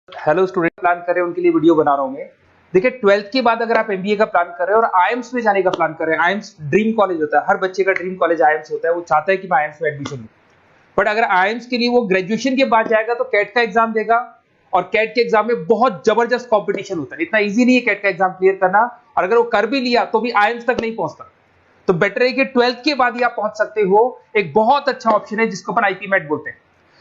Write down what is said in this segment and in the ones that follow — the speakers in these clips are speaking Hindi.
हेलो स्टूडेंट, प्लान कर रहे हैं उनके लिए वीडियो बना रहा हूं मैं। देखिए, 12th के बाद अगर आप एमबीए का प्लान कर रहे हैं और आईएम्स में जाने का प्लान कर रहे हैं, आईएम्स ड्रीम कॉलेज होता है, हर बच्चे का ड्रीम कॉलेज आईएम्स होता है। वो चाहता है कि मैं आईएम्स में एडमिशन लूं, बट अगर आईएम्स के लिए वो ग्रेजुएशन के बाद जाएगा तो कैट का एग्जाम देगा, और कैट के एग्जाम में बहुत जबरदस्त कॉम्पिटिशन होता है। इतना ईजी नहीं है कैट का एग्जाम क्लियर करना, और अगर वो कर भी लिया तो भी आईएम्स तक नहीं पहुंचता। तो बेटर है कि 12th के बाद ही आप पहुंच सकते हो। एक बहुत अच्छा ऑप्शन है जिसको अपन आईपी मेट बोलते हैं।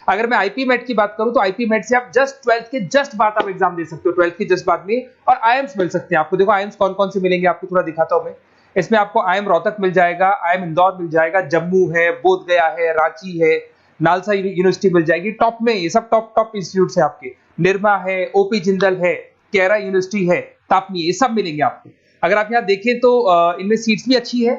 अगर मैं आईपी मेट की बात करूं तो आईपी मेट से आप जस्ट 12th के जस्ट बाद आप एग्जाम दे सकते हो, 12th के जस्ट बाद में, और आईएम्स मिल सकते हैं आपको। देखो आईएम्स कौन कौन से मिलेंगे आपको थोड़ा दिखाता हूं मैं। इसमें आपको आईएम रोहतक मिल जाएगा, आईएम इंदौर मिल जाएगा, जम्मू है, बोध गया है, रांची है, नालसा यूनिवर्सिटी मिल जाएगी। टॉप में ये सब टॉप इंस्टीट्यूट है आपके। निरमा है, ओपी जिंदल है, केरा यूनिवर्सिटी है, तापनी, ये सब मिलेंगे आपको। अगर आप यहाँ देखें तो इनमें सीट्स भी अच्छी है,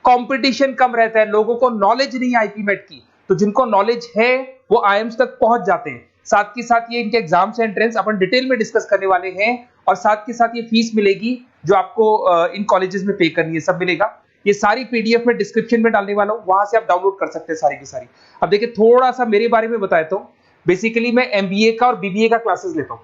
कंपटीशन कम रहता है, लोगों को नॉलेज नहीं है आईपी मेट की, तो जिनको नॉलेज है वो आईएम्स तक पहुंच जाते हैं। साथ के साथ ये इनके एग्जाम्स एंट्रेंस अपन डिटेल में डिस्कस करने वाले हैं, और साथ के साथ ये फीस मिलेगी जो आपको इन कॉलेजेस में पे करनी है, सब मिलेगा। ये सारी पीडीएफ में डिस्क्रिप्शन में डालने वाला हूं, वहां से आप डाउनलोड कर सकते हैं सारी की सारी। अब देखिए, थोड़ा सा मेरे बारे में बताता हूं। बेसिकली मैं एमबीए का और बीबीए का क्लासेस लेता हूं।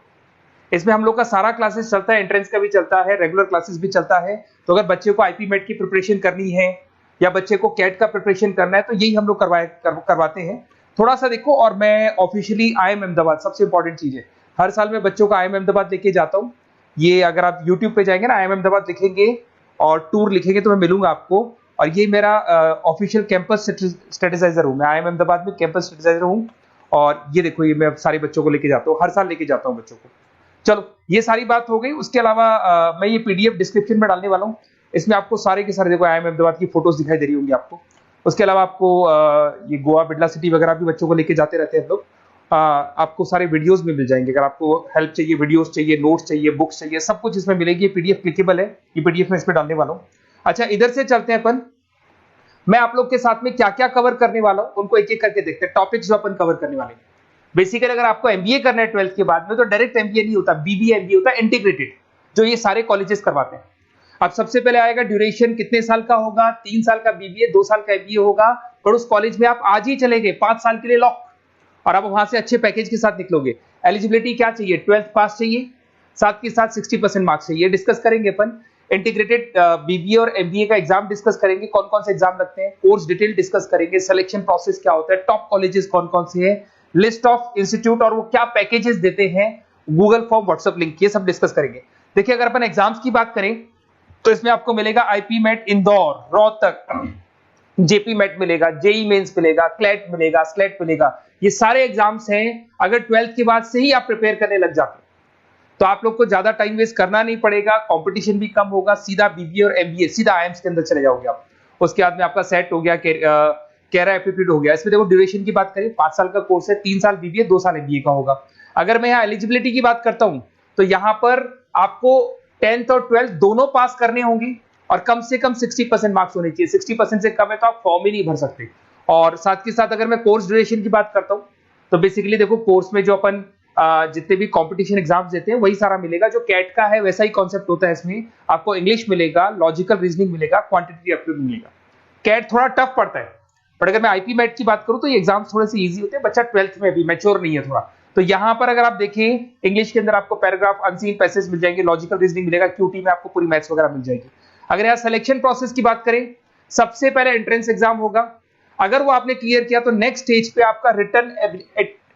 इसमें हम लोग का सारा क्लासेस चलता है, एंट्रेंस का भी चलता है, रेगुलर क्लासेस भी चलता है। तो अगर बच्चे को आईपी मेट की प्रिपरेशन करनी है या बच्चे को कैट का प्रिपरेशन करना है तो यही हम लोग करवाते हैं। थोड़ा सा देखो, और मैं ऑफिशियली आईएम अहमदाबाद, सबसे इंपॉर्टेंट चीज है, हर साल मैं बच्चों को आईएम अहमदाबाद लेके जाता हूँ। ये अगर आप यूट्यूब पे जाएंगे ना, आईएम अहमदाबाद लिखेंगे और टूर लिखेंगे तो मैं मिलूंगा आपको। और ये मेरा ऑफिशियल कैंपस स्ट्रेटेजाइजर हूँ, मैं आईएम अहमदाबाद में कैंपस स्ट्रेटेजाइजर हूँ। और ये देखो, ये मैं सारे बच्चों को लेके जाता हूँ, हर साल लेके जाता हूँ बच्चों को। चलो, ये सारी बात हो गई। उसके अलावा मैं ये पीडीएफ डिस्क्रिप्शन में डालने वाला हूँ। इसमें आपको सारे के सारे, देखो आईएम अहमदाबाद की फोटोज दिखाई दे रही होंगी आपको। उसके अलावा आपको ये गोवा, बिरला सिटी वगैरह भी बच्चों को लेके जाते रहते हैं हम लोग। आपको सारे वीडियोस में मिल जाएंगे। अगर आपको हेल्प चाहिए, वीडियोस चाहिए, नोट्स चाहिए, बुक्स चाहिए, सब कुछ इसमें मिलेगी। ये पीडीएफ क्लिकेबल है, ये पीडीएफ में इसमें डालने वाला हूँ। अच्छा, इधर से चलते हैं अपन। मैं आप लोग के साथ में क्या क्या कवर करने वाला हूँ उनको एक एक करके देखते हैं, टॉपिक्स जो अपन कवर करने वाले हैं। बेसिकली अगर आपको एमबीए करना है 12th के बाद में, तो डायरेक्ट एमबीए नहीं होता, बीबीए एमबीए होता है, इंटीग्रेटेड, जो ये सारे कॉलेजेस करवाते हैं। अब सबसे पहले आएगा ड्यूरेशन, कितने साल का होगा? 3 साल का बीबीए, 2 साल का एमबीए होगा। पर उस कॉलेज में आप आज ही चले गए, 5 साल के लिए लॉक, और आप वहां से अच्छे पैकेज के साथ निकलोगे। एलिजिबिलिटी क्या चाहिए? 12th पास चाहिए, साथ के साथ 60% मार्क्स चाहिए। डिस्कस करेंगे अपन इंटीग्रेटेड बीबीए और एमबीए का एग्जाम डिस्कस करेंगे, कौन कौन से एग्जाम लगते हैं, कोर्स डिटेल डिस्कस करेंगे, सिलेक्शन प्रोसेस क्या होता है, टॉप कॉलेजेस कौन कौन से हैं, लिस्ट ऑफ इंस्टीट्यूट और वो क्या पैकेजेस देते हैं, गूगल फॉर्म, व्हाट्सएप लिंक, ये सब डिस्कस करेंगे। देखिए, अगर अपन एग्जाम्स की बात करें तो इसमें आपको मिलेगा IPMAT Indore, Rohtak, JIPMAT मिलेगा, जेई मेंस मिलेगा, क्लैट मिलेगा, स्लेट मिलेगा। ये सारे एग्जाम्स हैं। अगर 12th के बाद से ही आप प्रिपेयर करने लग जाते हैं तो आप लोग को ज्यादा टाइम वेस्ट करना नहीं पड़ेगा, कंपटीशन भी कम होगा, सीधा बीबीए और एमबीए सीधा आईएम्स के अंदर चले जाओगे आप। उसके बाद में आपका सेट हो गया, कैरा एप्टीट्यूड हो गया। इसमें देखो, ड्यूरेशन की बात करें, 5 साल का कोर्स है, 3 साल बीबीए, 2 साल एमबीए का होगा। अगर मैं यहाँ एलिजिबिलिटी की बात करता हूं तो यहाँ पर आपको 10th और 12th दोनों पास करने होंगे, और कम से कम 60% मार्क्स होने चाहिए। 60% से कम है तो आप फॉर्म ही नहीं भर सकते। और साथ के साथ अगर मैं कोर्स ड्यूरेशन की बात करता हूं तो बेसिकली देखो, कोर्स में जो अपन जितने भी कंपटीशन एग्जाम्स देते हैं वही सारा मिलेगा। जो कैट का है वैसा ही कॉन्सेप्ट होता है। इसमें आपको इंग्लिश मिलेगा, लॉजिकल रीजनिंग मिलेगा, क्वांटिटेटिव एप्टीट्यूड मिलेगा। कैट थोड़ा टफ पड़ता है, बट अगर मैं आईपी मेट की बात करूं तो ये एग्जाम्स थोड़े से इजी होते हैं। बच्चा 12th में भी मैच्योर नहीं है थोड़ा, तो यहां पर अगर आप देखें, इंग्लिश के अंदर आपको पैराग्राफ, अनसीन पैसेज मिल जाएंगे, लॉजिकल रीजनिंग मिलेगा, क्यूटी में आपको पूरी मैथ्स वगैरह मिल जाएगी। अगर यहाँ सिलेक्शन प्रोसेस की बात करें, सबसे पहले एंट्रेंस एग्जाम होगा। अगर वो आपने क्लियर किया तो नेक्स्ट स्टेज पे आपका रिटन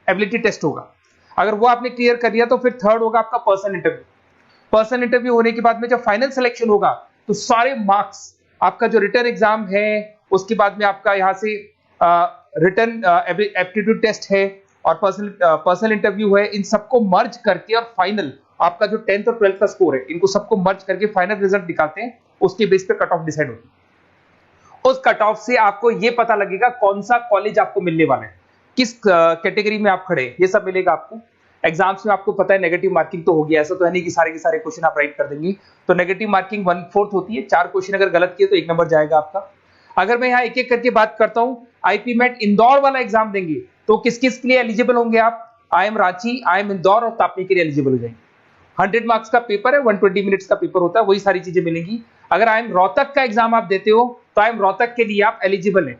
एबिलिटी टेस्ट होगा। अगर वो आपने क्लियर कर लिया तो फिर थर्ड होगा आपका पर्सनल इंटरव्यू। पर्सनल इंटरव्यू होने के बाद में जब फाइनल सिलेक्शन होगा तो सारे मार्क्स, आपका जो रिटन एग्जाम है, उसके बाद में आपका यहाँ से रिटन एप्टीट्यूड टेस्ट है और पर्सनल इंटरव्यू है, इन सबको मर्ज करके और फाइनल आपका जो 10th और 12th का स्कोर है, इनको सबको मर्ज करके फाइनल रिजल्ट निकालते हैं। उसके बेस पे कट ऑफ डिसाइड होती है। उस कट ऑफ से आपको ये पता लगेगा कौन सा कॉलेज आपको मिलने वाला है, किस कैटेगरी में आप खड़े, ये सब मिलेगा आपको। एग्जाम्स में आपको पता है नेगेटिव मार्किंग तो होगी, ऐसा तो है नहीं कि सारे के सारे क्वेश्चन आप राइट कर देंगे। तो नेगेटिव मार्किंग 1/4 होती है, 4 क्वेश्चन अगर गलत किए तो 1 नंबर जाएगा आपका। अगर मैं यहाँ एक एक करके बात करता हूँ, आईपी मेट इंदौर वाला एग्जाम देंगे तो किस किस के लिए एलिजिबल होंगे आप? आईएम रांची, आईएम इंदौर और तापनी के लिए एलिजिबल हो जाएंगे। 100 मार्क्स का पेपर है, 120 मिनट्स का पेपर होता है, वही सारी चीजें मिलेंगी। अगर आईएम रोहतक का एग्जाम आप देते हो तो आईएम रोहतक के लिए आप एलिजिबल हैं।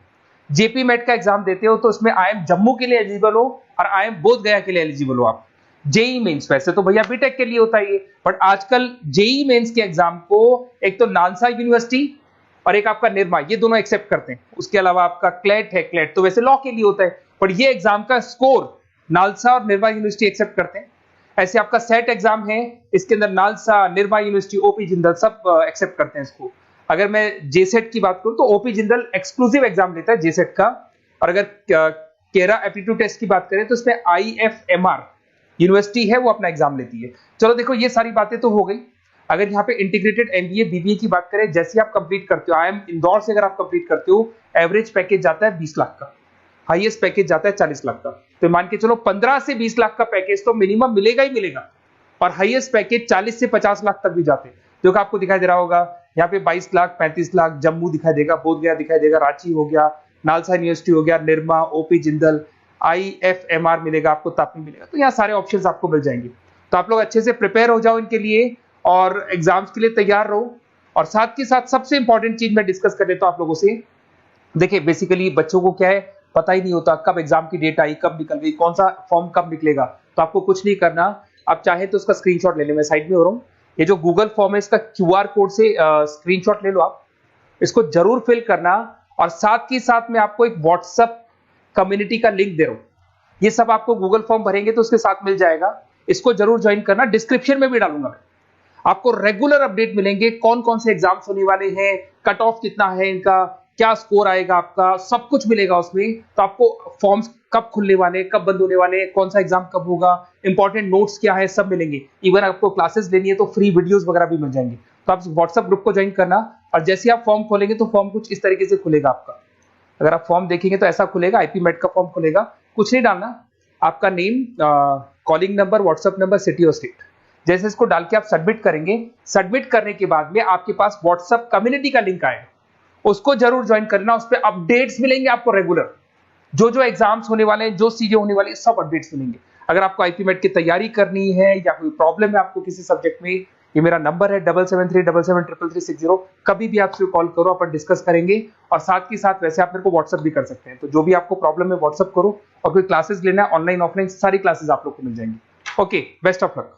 जेपी मेट का एग्जाम देते हो तो उसमें आईएम जम्मू के लिए एलिजिबल हो और आईएम बोध गया के लिए एलिजिबल हो आप। जेई मेंस, वैसे तो भैया बीटेक के लिए होता है ये, बट आजकल जेई मेंस के एग्जाम को एक तो नालसा यूनिवर्सिटी और एक आपका निर्मा, ये दोनों एक्सेप्ट करते हैं। उसके अलावा आपका क्लेट है, क्लेट तो वैसे लॉ के लिए होता है, पर ये एग्जाम का स्कोर नालसा और निर्मा यूनिवर्सिटी एक्सेप्ट करते हैं। ऐसे आपका सेट एग्जाम है, इसके अंदर NALSA, Nirma university, OP Jindal सब एक्सेप्ट करते हैं इसको। अगर मैं जेसेट की बात करूं तो ओपी जिंदल एक्सक्लूसिव एग्जाम लेता है जेसेट का, और अगर केरा एप्टीट्यूड टेस्ट की बात करें तो इसमें IFMR यूनिवर्सिटी है वो अपना एग्जाम लेती है। चलो देखो ये सारी बातें तो हो गई। अगर यहाँ पे इंटीग्रेटेड MBA BBA की बात करें, जैसे आप कंप्लीट करते हो, IIM इंदौर से अगर आप कंप्लीट करते हो, एवरेज पैकेज जाता है 20 लाख का, हाईएस्ट पैकेज जाता है 40 लाख का। तो मान के चलो 15 से 20 लाख का पैकेज तो मिनिमम मिलेगा ही मिलेगा, और हाईएस्ट पैकेज 40 से 50 लाख तक भी जाते हैं। जो कि आपको दिखाई दे रहा होगा यहाँ पे 22 लाख, 35 लाख, जम्मू दिखाई देगा, बोधगया दिखाई देगा, रांची हो गया, नालसा यूनिवर्सिटी हो गया, निर्मा, ओपी जिंदल, IFMR मिलेगा आपको, तापी मिलेगा। तो यहाँ सारे ऑप्शंस आपको मिल जाएंगे। तो आप लोग अच्छे से प्रिपेयर हो जाओ इनके लिए और एग्जाम्स के लिए तैयार रहो। और साथ के साथ सबसे इंपॉर्टेंट चीज मैं डिस्कस कर लेता हूं आप लोगों से। देखिए बेसिकली बच्चों को क्या है, पता ही नहीं होता कब एग्जाम की डेट आई, कब निकल गई, कौन सा फॉर्म कब निकलेगा। तो आपको कुछ नहीं करना, आप चाहे तो उसका स्क्रीनशॉट ले लें, मैं साइड में हो रहा हूँ। ये जो गूगल फॉर्म है इसका QR कोड से स्क्रीनशॉट ले लो आप, इसको जरूर फिल करना। और साथ ही साथ मैं आपको एक व्हाट्सएप कम्युनिटी का लिंक दे रहा हूं, ये सब आपको गूगल फॉर्म भरेंगे तो उसके साथ मिल जाएगा, इसको जरूर ज्वाइन करना। डिस्क्रिप्शन में भी डालूंगा मैं, आपको रेगुलर अपडेट मिलेंगे, कौन कौन से एग्जाम्स होने वाले हैं, कट ऑफ कितना है इनका, क्या स्कोर आएगा आपका, सब कुछ मिलेगा उसमें। तो आपको फॉर्म्स कब खुलने वाले, कब बंद होने वाले, कौन सा एग्जाम कब होगा, इंपॉर्टेंट नोट्स क्या है, सब मिलेंगे। इवन आपको क्लासेस लेनी है तो फ्री वीडियोस वगैरह भी मिल जाएंगे। तो आप व्हाट्सएप ग्रुप को ज्वाइन करना, और जैसे आप फॉर्म खोलेंगे तो फॉर्म कुछ इस तरीके से खुलेगा आपका। अगर आप फॉर्म देखेंगे तो ऐसा खुलेगा, IP MET का फॉर्म खुलेगा। कुछ नहीं डालना, आपका name, calling number, WhatsApp number, city और स्टेट, जैसे इसको डाल के आप सबमिट करेंगे। सबमिट करने के बाद में आपके पास व्हाट्सएप कम्युनिटी का लिंक आएगा, उसको जरूर ज्वाइन करना। उस पर अपडेट्स मिलेंगे आपको रेगुलर, जो एग्जाम्स होने वाले हैं, जो चीजें होने वाली है, सब अपडेट्स मिलेंगे। अगर आपको IP MET की तैयारी करनी है या कोई प्रॉब्लम है आपको किसी सब्जेक्ट में, ये मेरा नंबर है 7737733360, कभी भी आपसे कॉल करो, अपन डिस्कस करेंगे। और साथ ही साथ वैसे आप मेरे को व्हाट्सएप भी कर सकते हैं। तो जो भी आपको प्रॉब्लम है व्हाट्सएप करो, और कोई क्लासेस लेना है ऑनलाइन ऑफलाइन, सारी क्लासेस आप लोग को मिल जाएंगी। Okay, best of luck.